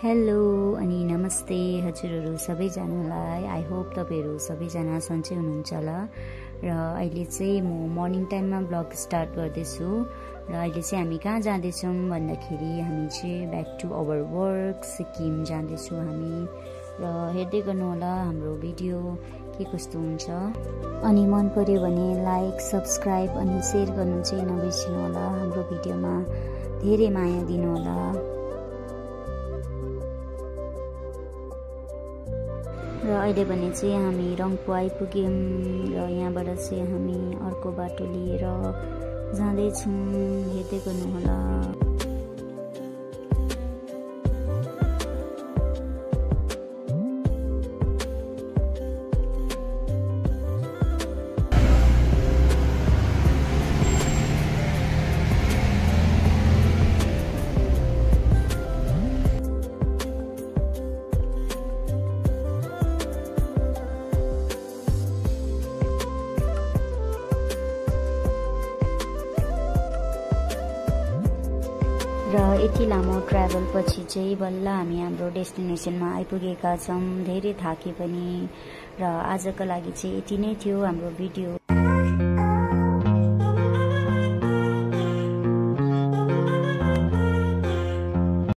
Hello अनि नमस्ते हजुरहरू सबैजनालाई। आई होप तपाईहरु सबैजना सन्चै हुनुहुन्छ होला। र अहिले चाहिँ म मर्निङ टाइममा ब्लग स्टार्ट गर्दैछु। र अहिले चाहिँ हामी कहाँ जाँदैछौँ भन्दाखेरि हामी चाहिँ back to our work Sikkim जाँदैछौँ हामी। र हेर्दै गर्नु होला हाम्रो भिडियो के कस्तो हुन्छ। अनि मन पर्यो भने लाइक सब्स्क्राइब अनि शेयर गर्नु चाहिँ नबिर्सिनु होला। हाम्रो भिडियोमा धेरै माया दिनु होला। र अहिले भने चाहिँ हामी रङपू आइपुग्यौँ र यहाँबाट चाहिँ हामी अर्को बाटो लिएर जाँदैछौँ। हेर्दै गर्नु होला। र यति लामो ट्राभल पछि चाहिँ बल्ल हामी हाम्रो डेस्टिनेसनमा आइपुगेका छौँ। धेरै थाके पनि। र आजको लागि चाहिँ यति नै थियो हाम्रो भिडियो।